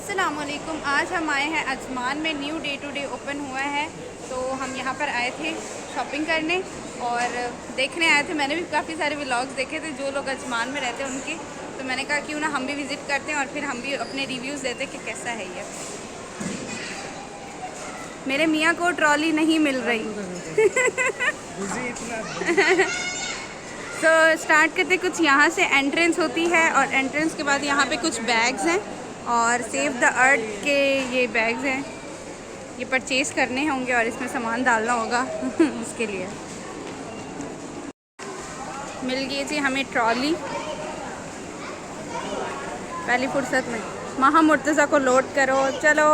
अस्सलामुअलैकुम। आज हम आए हैं अजमान में, new day to day open हुआ है, तो हम यहाँ पर आए थे शॉपिंग करने और देखने आए थे। मैंने भी काफ़ी सारे व्लॉग्स देखे थे जो लोग अजमान में रहते हैं उनके, तो मैंने कहा क्यों ना हम भी विज़िट करते हैं और फिर हम भी अपने रिव्यूज़ देते कि कैसा है ये। मेरे मियाँ को ट्रॉली नहीं मिल रही। तो स्टार्ट करते कुछ यहाँ से एंट्रेंस होती है और एंट्रेंस के बाद यहाँ पे कुछ बैग्स हैं और सेव द अर्थ के ये बैग्स हैं, ये परचेज़ करने होंगे और इसमें सामान डालना होगा उसके लिए। मिल गई थी हमें ट्रॉली पहली फुर्सत में। महा मुर्तज़ा को लोड करो, चलो।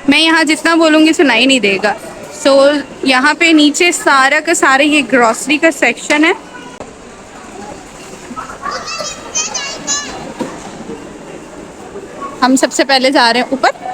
मैं यहाँ जितना बोलूँगी सुनाई नहीं देगा। सो यहाँ पे नीचे सारा का सारा ये ग्रॉसरी का सेक्शन है। हम सबसे पहले जा रहे हैं ऊपर।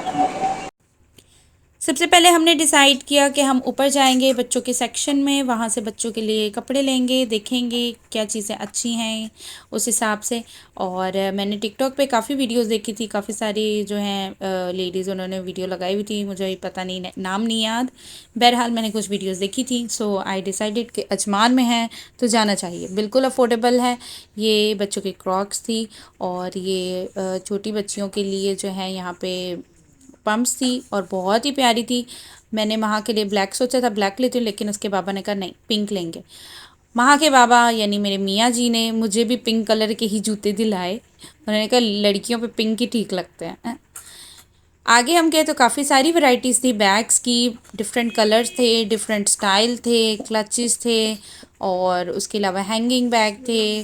सबसे पहले हमने डिसाइड किया कि हम ऊपर जाएंगे बच्चों के सेक्शन में, वहाँ से बच्चों के लिए कपड़े लेंगे, देखेंगे क्या चीज़ें अच्छी हैं उस हिसाब से। और मैंने टिकटॉक पे काफ़ी वीडियोस देखी थी, काफ़ी सारी जो हैं लेडीज़ उन्होंने वीडियो लगाई हुई थी, मुझे पता नहीं नाम नहीं याद। बहरहाल मैंने कुछ वीडियोस देखी थी, सो आई डिसाइडेड कि अजमान में है तो जाना चाहिए। बिल्कुल अफोर्डेबल है। ये बच्चों की क्रॉक्स थी और ये छोटी बच्चियों के लिए जो है यहाँ पे पम्प्स थी और बहुत ही प्यारी थी। मैंने वहाँ के लिए ब्लैक सोचा था, ब्लैक लेती हूँ, लेकिन उसके पापा ने कहा नहीं पिंक लेंगे। वहाँ के बाबा यानी मेरे मियाँ जी ने मुझे भी पिंक कलर के ही जूते दिलाए। उन्होंने कहा लड़कियों पे पिंक ही ठीक लगते हैं। आगे हम गए तो काफ़ी सारी वैरायटीज़ थी बैग्स की, डिफरेंट कलर्स थे, डिफरेंट स्टाइल थे, क्लचेस थे और उसके अलावा हैंगिंग बैग थे,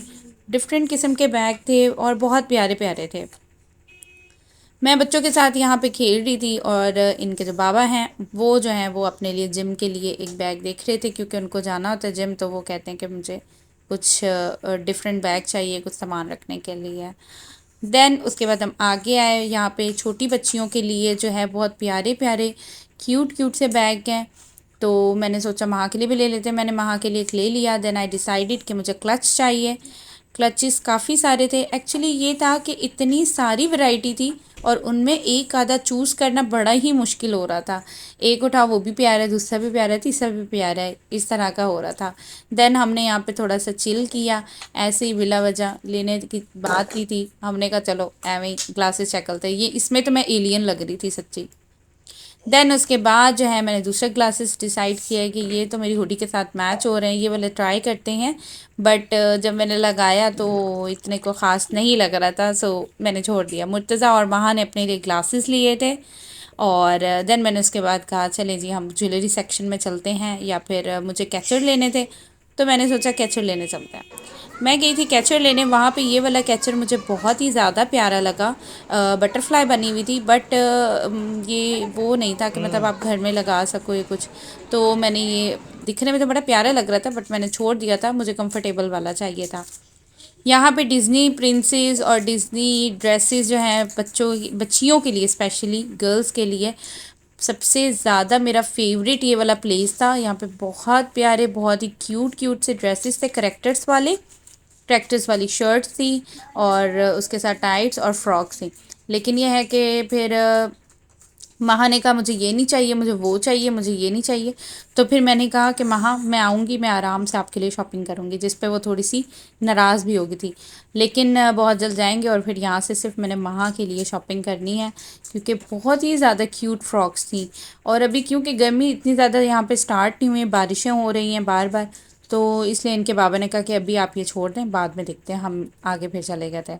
डिफरेंट किस्म के बैग थे और बहुत प्यारे प्यारे थे। मैं बच्चों के साथ यहाँ पे खेल रही थी और इनके जो बाबा हैं वो जो हैं वो अपने लिए जिम के लिए एक बैग देख रहे थे, क्योंकि उनको जाना होता है जिम, तो वो कहते हैं कि मुझे कुछ डिफरेंट बैग चाहिए कुछ सामान रखने के लिए। देन उसके बाद हम आगे आए, यहाँ पे छोटी बच्चियों के लिए जो है बहुत प्यारे प्यारे क्यूट क्यूट से बैग हैं, तो मैंने सोचा महा के लिए भी ले लेते हैं। मैंने महा के लिए एक ले लिया। देन आई डिसाइडेड कि मुझे क्लच चाहिए। क्लचेस काफ़ी सारे थे। एक्चुअली ये था कि इतनी सारी वैरायटी थी और उनमें एक आधा चूज़ करना बड़ा ही मुश्किल हो रहा था। एक उठा वो भी प्यारा है, दूसरा भी प्यारा है, तीसरा भी प्यारा है, इस तरह का हो रहा था। देन हमने यहाँ पे थोड़ा सा चिल किया, ऐसे ही बिला वजह लेने की बात की थी। हमने कहा चलो एवं ही ग्लासेस चेक करते हैं। ये इसमें तो मैं एलियन लग रही थी सच्ची। देन उसके बाद जो है मैंने दूसरे ग्लासेस डिसाइड किया है कि ये तो मेरी हुडी के साथ मैच हो रहे हैं, ये वाले ट्राई करते हैं। बट जब मैंने लगाया तो इतने को ख़ास नहीं लग रहा था, सो मैंने छोड़ दिया। मुर्तज़ा और महा ने अपने लिए ग्लासेस लिए थे और देन मैंने उसके बाद कहा चले जी हम ज्वेलरी सेक्शन में चलते हैं, या फिर मुझे कैचर लेने थे तो मैंने सोचा कैचर लेने चलते हैं। मैं गई थी कैचर लेने, वहाँ पे ये वाला कैचर मुझे बहुत ही ज़्यादा प्यारा लगा। बटरफ्लाई बनी हुई थी, बट ये वो नहीं था कि मतलब आप घर में लगा सको ये कुछ। तो मैंने ये दिखने में तो बड़ा प्यारा लग रहा था, बट मैंने छोड़ दिया था, मुझे कंफर्टेबल वाला चाहिए था। यहाँ पे डिज़नी प्रिंसेस और डिज़नी ड्रेसेस जो हैं बच्चियों के लिए, स्पेशली गर्ल्स के लिए सबसे ज़्यादा मेरा फेवरेट ये वाला प्लेस था। यहाँ पे बहुत प्यारे बहुत ही क्यूट क्यूट से ड्रेसेस थे, करेक्टर्स वाली शर्ट्स थी और उसके साथ टाइट्स और फ्रॉक्स थी। लेकिन यह है कि फिर महा ने कहा मुझे ये नहीं चाहिए, मुझे वो चाहिए, मुझे ये नहीं चाहिए। तो फिर मैंने कहा कि महा मैं आऊँगी, मैं आराम से आपके लिए शॉपिंग करूँगी, जिस पे वो थोड़ी सी नाराज़ भी हो गई थी। लेकिन बहुत जल्द जाएंगे और फिर यहाँ से सिर्फ मैंने महा के लिए शॉपिंग करनी है, क्योंकि बहुत ही ज़्यादा क्यूट फ्रॉक्स थी। और अभी क्योंकि गर्मी इतनी ज़्यादा यहाँ पे स्टार्ट नहीं हुई, बारिशें हो रही हैं बार बार, तो इसलिए इनके बाबा ने कहा कि अभी आप ये छोड़ दें, बाद में देखते हैं, हम आगे फिर चले गए थे।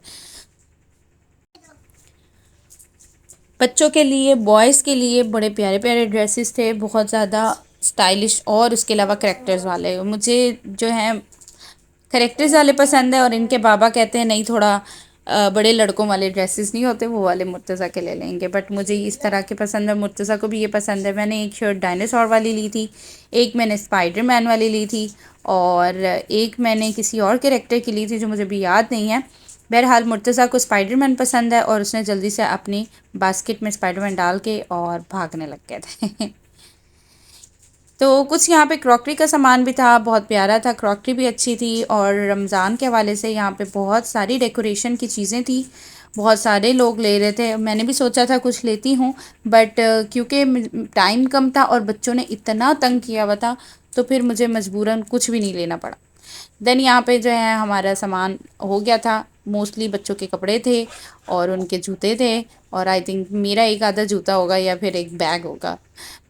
बच्चों के लिए, बॉयज़ के लिए बड़े प्यारे प्यारे ड्रेसेस थे, बहुत ज़्यादा स्टाइलिश और उसके अलावा करेक्टर्स वाले। मुझे जो है करेक्टर्स वाले पसंद है और इनके बाबा कहते हैं नहीं थोड़ा बड़े लड़कों वाले ड्रेसेस नहीं होते वो वाले मुर्तज़ा के ले लेंगे, बट मुझे इस तरह के पसंद है। मुर्तज़ा को भी ये पसंद है। मैंने एक शर्ट डायनासोर वाली ली थी, एक मैंने स्पाइडरमैन वाली ली थी और एक मैंने किसी और कैरेक्टर की ली थी जो मुझे भी याद नहीं है। बहरहाल मुर्तज़ा को स्पाइडरमैन पसंद है और उसने जल्दी से अपनी बास्केट में स्पाइडरमैन डाल के और भागने लग गए थे। तो कुछ यहाँ पे क्रॉकरी का सामान भी था, बहुत प्यारा था, क्रॉकरी भी अच्छी थी और रमज़ान के हवाले से यहाँ पे बहुत सारी डेकोरेशन की चीज़ें थी बहुत सारे लोग ले रहे थे। मैंने भी सोचा था कुछ लेती हूँ, बट क्योंकि टाइम कम था और बच्चों ने इतना तंग किया हुआ था, तो फिर मुझे मजबूरन कुछ भी नहीं लेना पड़ा। देन यहाँ पे जो है हमारा सामान हो गया था। मोस्टली बच्चों के कपड़े थे और उनके जूते थे, और आई थिंक मेरा एक आधा जूता होगा या फिर एक बैग होगा।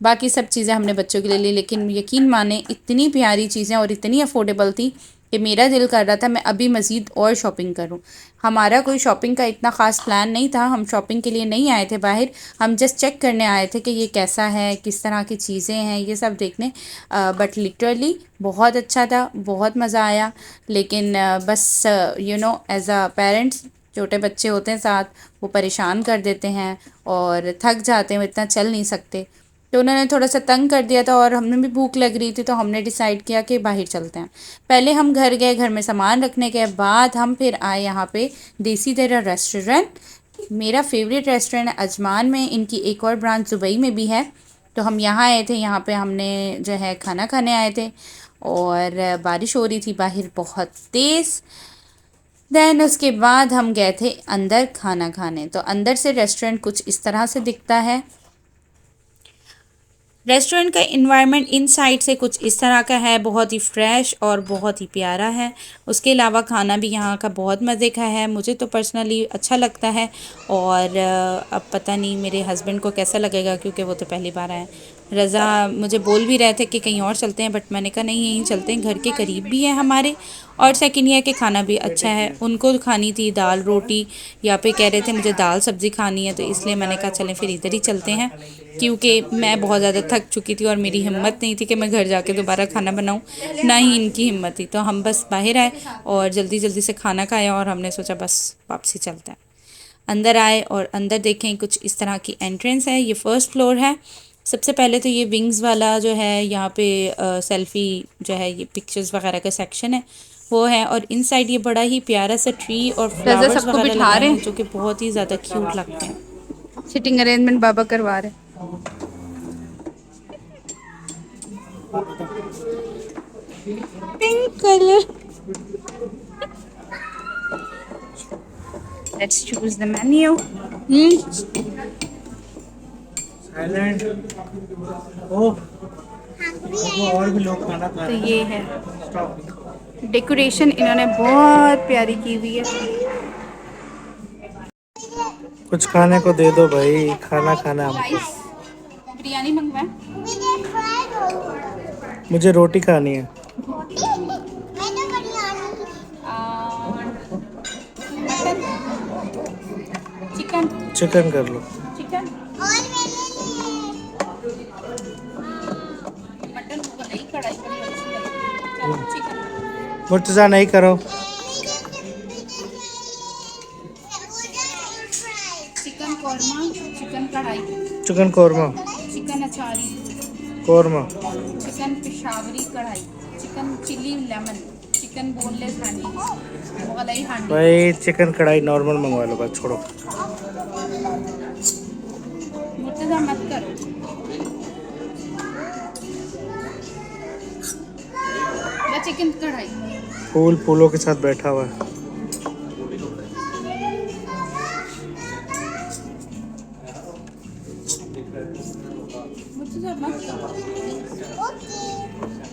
बाकी सब चीज़ें हमने बच्चों के लिए ली, लेकिन यकीन माने इतनी प्यारी चीज़ें और इतनी अफोर्डेबल थी कि मेरा दिल कर रहा था मैं अभी मज़ीद और शॉपिंग करूं। हमारा कोई शॉपिंग का इतना ख़ास प्लान नहीं था, हम शॉपिंग के लिए नहीं आए थे बाहर, हम जस्ट चेक करने आए थे कि ये कैसा है, किस तरह की चीज़ें हैं, ये सब देखने। बट लिटरली बहुत अच्छा था, बहुत मज़ा आया। लेकिन बस you know as a parents, छोटे बच्चे होते हैं साथ, वो परेशान कर देते हैं और थक जाते हैं, वो इतना चल नहीं सकते, तो उन्होंने थोड़ा सा तंग कर दिया था और हमें भी भूख लग रही थी, तो हमने डिसाइड किया कि बाहर चलते हैं। पहले हम घर गए, घर में सामान रखने के बाद हम फिर आए यहाँ पे देसी तेरा रेस्टोरेंट। मेरा फेवरेट रेस्टोरेंट है अजमान में, इनकी एक और ब्रांच दुबई में भी है। तो हम यहाँ आए थे, यहाँ पे हमने जो है खाना खाने आए थे, और बारिश हो रही थी बाहर बहुत तेज़। देन उसके बाद हम गए थे अंदर खाना खाने। तो अंदर से रेस्टोरेंट कुछ इस तरह से दिखता है। रेस्टोरेंट का इन्वायरमेंट इनसाइड से कुछ इस तरह का है, बहुत ही फ्रेश और बहुत ही प्यारा है। उसके अलावा खाना भी यहाँ का बहुत मज़े का है, मुझे तो पर्सनली अच्छा लगता है। और अब पता नहीं मेरे हस्बैंड को कैसा लगेगा, क्योंकि वो तो पहली बार आए। रज़ा मुझे बोल भी रहे थे कि कहीं और चलते हैं, बट मैंने कहा नहीं, यहीं चलते हैं, घर के करीब भी है हमारे, और सेकंड ये है कि खाना भी अच्छा है। उनको खानी थी दाल रोटी, या पे कह रहे थे मुझे दाल सब्ज़ी खानी है, तो इसलिए मैंने कहा चलें फिर इधर ही चलते हैं, क्योंकि मैं बहुत ज़्यादा थक चुकी थी और मेरी हिम्मत नहीं थी कि मैं घर जाके दोबारा खाना बनाऊं, ना ही इनकी हिम्मत थी। तो हम बस बाहर आए और जल्दी जल्दी से खाना खाया, और हमने सोचा बस वापसी चलते हैं। अंदर आए और अंदर देखें कुछ इस तरह की एंट्रेंस है। ये फर्स्ट फ्लोर है। सबसे पहले तो ये विंग्स वाला जो है, यहाँ पे सेल्फ़ी जो है, ये पिक्चर्स वगैरह का सेक्शन है वो है, और इनसाइड ये बड़ा ही प्यारा सा ट्री और फ्लावर्स सबको वगैरह बिठा लगाए रहे हैं, हैं, जो कि बहुत ही ज़्यादा क्यूट लगते हैं। सिटिंग अरेंजमेंट बाबा करवा रहे हैं। Pink colour. Let's choose the menu. Silent. Oh, वो और भी लोग खाना खा तो रहे ये है हैं। स्टॉप। डेकोरेशन, इन्होंने बहुत प्यारी की हुई है। कुछ खाने को दे दो भाई, खाना खाना हमको। राइस, बिरयानी मंगवाएं। मुझे रोटी खानी है। मटन, चिकन, चिकन कर लो। चिकन, मटन होगा नहीं, कढ़ाई बड़ी अच्छी लगती है। चलो चिकन। मुर्तज़ा नहीं करो। Chicken korma, chicken kadhai, chicken korma. Chicken achari, korma. Chicken Peshawari kadhai, chicken chili lemon, chicken boneless handi, Mughlai हांडी। भाई चिकन कढ़ाई नॉर्मल मंगवा लो, बस छोड़ो। मुर्तज़ा मत करो। बस चिकन कढ़ाई। फूल फूलों के साथ बैठा हुआ है। मुर्तज़ा मत करो।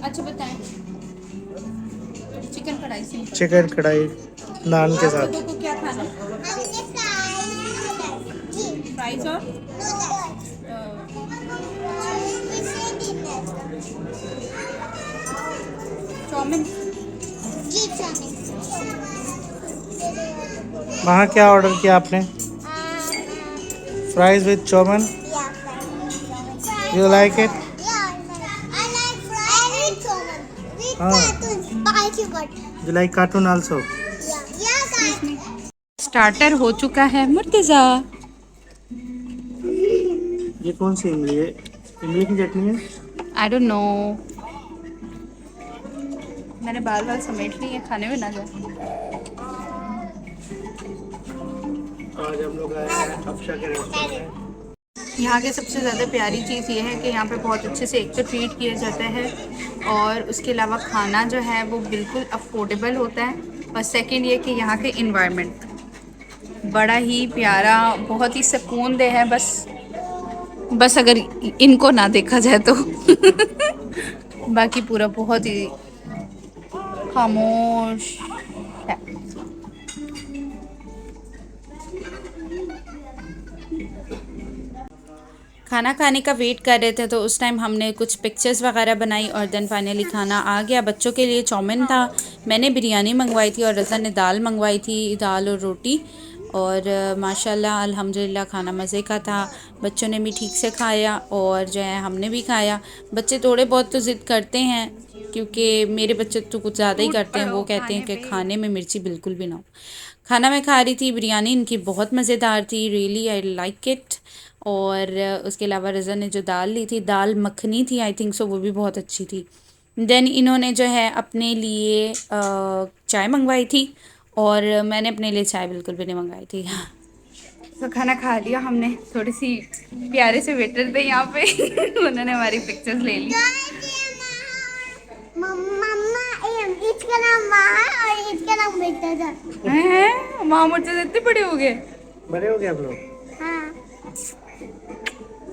अच्छा बताएं। चिकन कढ़ाई सिंपल। चिकन कढ़ाई नान के आप साथ। लोगों को क्या खाना है? फ्राइज और चाउमीन। वहाँ क्या ऑर्डर किया आपने? Fries with chow mein. You like it? You like cartoon also? Starter हो चुका है मुर्तज़ा। ये कौन सी इमली है? इमली की चटनी है? आई डोंट नो, मैंने बाल बाल समेट ली है, खाने में ना जाए। आज हम लोग आए हैं अफशा के रेस्टोरेंट में। यहाँ के सबसे ज़्यादा प्यारी चीज़ ये है कि यहाँ पे बहुत अच्छे से एक तो ट्रीट किया जाता है, और उसके अलावा खाना जो है वो बिल्कुल अफोर्डेबल होता है, और सेकंड ये कि यहाँ के इन्वायरमेंट बड़ा ही प्यारा, बहुत ही सुकून दे है। बस अगर इनको ना देखा जाए तो बाकी पूरा बहुत ही खामोश है। खाना खाने का वेट कर रहे थे तो उस टाइम हमने कुछ पिक्चर्स वगैरह बनाई और देन फाइनली खाना आ गया। बच्चों के लिए चाउमीन था, मैंने बिरयानी मंगवाई थी और रज़ा ने दाल मंगवाई थी, दाल और रोटी। और माशाल्लाह अल्हम्दुलिल्लाह खाना मज़े का था। बच्चों ने भी ठीक से खाया और जो है हमने भी खाया। बच्चे थोड़े बहुत तो ज़िद करते हैं क्योंकि मेरे बच्चे तो कुछ ज़्यादा ही करते हैं, वो कहते हैं कि खाने में मिर्ची बिल्कुल भी ना हो। खाना मैं खा रही थी, बिरयानी इनकी बहुत मज़ेदार थी, रियली आई लाइक इट। और उसके अलावा रज़ा ने जो दाल ली थी, दाल मखनी थी आई थिंक सो, वो भी बहुत अच्छी थी। देन इन्होंने जो है अपने लिए चाय मंगवाई थी और मैंने अपने लिए चाय बिल्कुल भी नहीं मंगवाई थी। तो खाना खा लिया हमने, थोड़ी सी प्यारे से वेटर थे यहाँ पे उन्होंने हमारी पिक्चर्स ले ली। मम्मा इसका नाम माँ और इसका नाम बेटा था। हैं माँ मुझसे इतने बड़े हो गए। बड़े हो गए आप लोग? हाँ।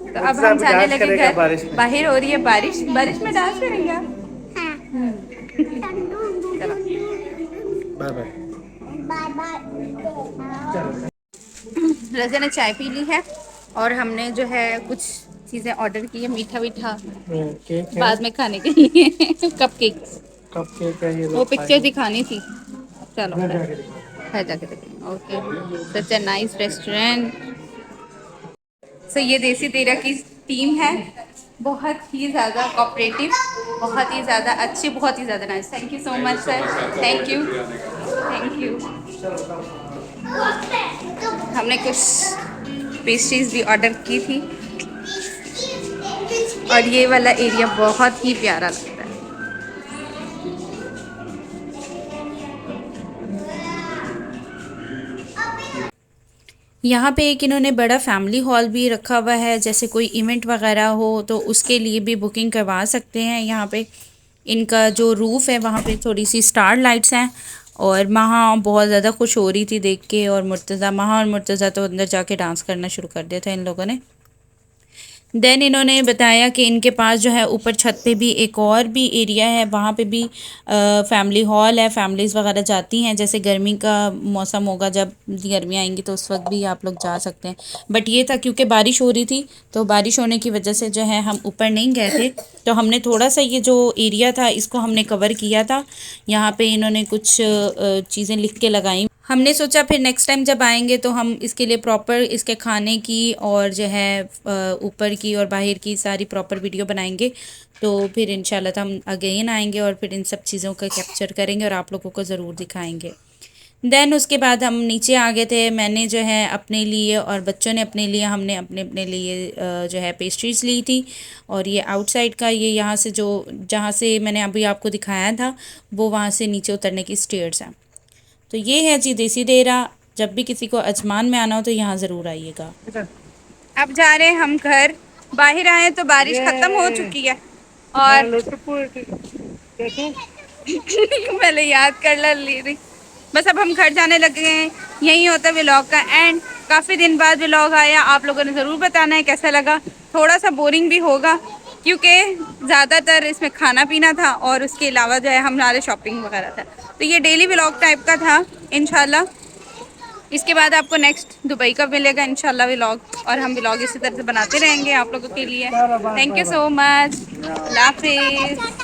तो अब हम जाने लगे घर। बारिश में। बाहर हो रही है बारिश, बारिश में डांस करेंगे आप? हाँ। Bye bye. Bye bye. Raza ने चाय पी ली है और हमने जो है कुछ चीज़ें ऑर्डर की है, मीठा मीठा केक है, बाद में खाने के लिए कपकेक्स। कपकेक है, ये वो लोग पिक्चर दिखानी थी। चलो घर जाके दिखाओ। घर जाके देखेंगे। Okay, such a nice restaurant. So ये देसी तेरा की टीम है, बहुत ही ज़्यादा कोऑपरेटिव, बहुत ही ज़्यादा अच्छी, बहुत ही ज़्यादा nice. Thank you so much sir, thank you thank you. हमने कुछ पेस्ट्रीज भी ऑर्डर की थी और ये वाला एरिया बहुत ही प्यारा लगता है। यहाँ पे एक इन्होंने बड़ा फैमिली हॉल भी रखा हुआ है, जैसे कोई इवेंट वगैरह हो तो उसके लिए भी बुकिंग करवा सकते हैं। यहाँ पे इनका जो रूफ़ है वहाँ पे थोड़ी सी स्टार लाइट्स हैं और महा बहुत ज़्यादा खुश हो रही थी देख के। और महा और मुर्तज़ा तो अंदर जाके डांस करना शुरू कर दिया था इन लोगों ने। देन इन्होंने बताया कि इनके पास जो है ऊपर छत पे भी एक और भी एरिया है, वहाँ पे भी फैमिली हॉल है, फैमिलीज़ वगैरह जाती हैं। जैसे गर्मी का मौसम होगा, जब गर्मियाँ आएंगी तो उस वक्त भी आप लोग जा सकते हैं। बट ये था क्योंकि बारिश हो रही थी तो बारिश होने की वजह से जो है हम ऊपर नहीं गए थे, तो हमने थोड़ा सा ये जो एरिया था इसको हमने कवर किया था। यहाँ पर इन्होंने कुछ चीज़ें लिख के लगाई। हमने सोचा फिर नेक्स्ट टाइम जब आएंगे तो हम इसके लिए प्रॉपर इसके खाने की और जो है ऊपर की और बाहर की सारी प्रॉपर वीडियो बनाएंगे। तो फिर इंशाल्लाह तो हम अगेन आएंगे और फिर इन सब चीज़ों का कैप्चर करेंगे और आप लोगों को ज़रूर दिखाएंगे। देन उसके बाद हम नीचे आ गए थे। मैंने जो है अपने लिए और बच्चों ने अपने लिए, हमने अपने अपने लिए जो है पेस्ट्रीज़ ली थी। और ये आउटसाइड का, ये यहाँ से जो जहाँ से मैंने अभी आपको दिखाया था वो वहाँ से नीचे उतरने की स्टेयर्स हैं। तो ये है जी देसी डेरा। जब भी किसी को अजमान में आना हो तो यहाँ ज़रूर आइएगा। अब जा रहे हैं हम घर। बाहर आए तो बारिश खत्म हो चुकी है और पहले याद कर ली रही। बस अब हम घर जाने लगे हैं। यही होता है व्लॉग का एंड। काफ़ी दिन बाद व्लॉग आया, आप लोगों ने ज़रूर बताना है कैसा लगा। थोड़ा सा बोरिंग भी होगा क्योंकि ज़्यादातर इसमें खाना पीना था और उसके अलावा जो है हमारे शॉपिंग वगैरह था। तो ये डेली व्लॉग टाइप का था। इंशाल्लाह इसके बाद आपको नेक्स्ट दुबई का मिलेगा इंशाल्लाह व्लॉग, और हम व्लॉग इसी तरह से बनाते रहेंगे आप लोगों के लिए। Thank you so much. Allah हाफिज़।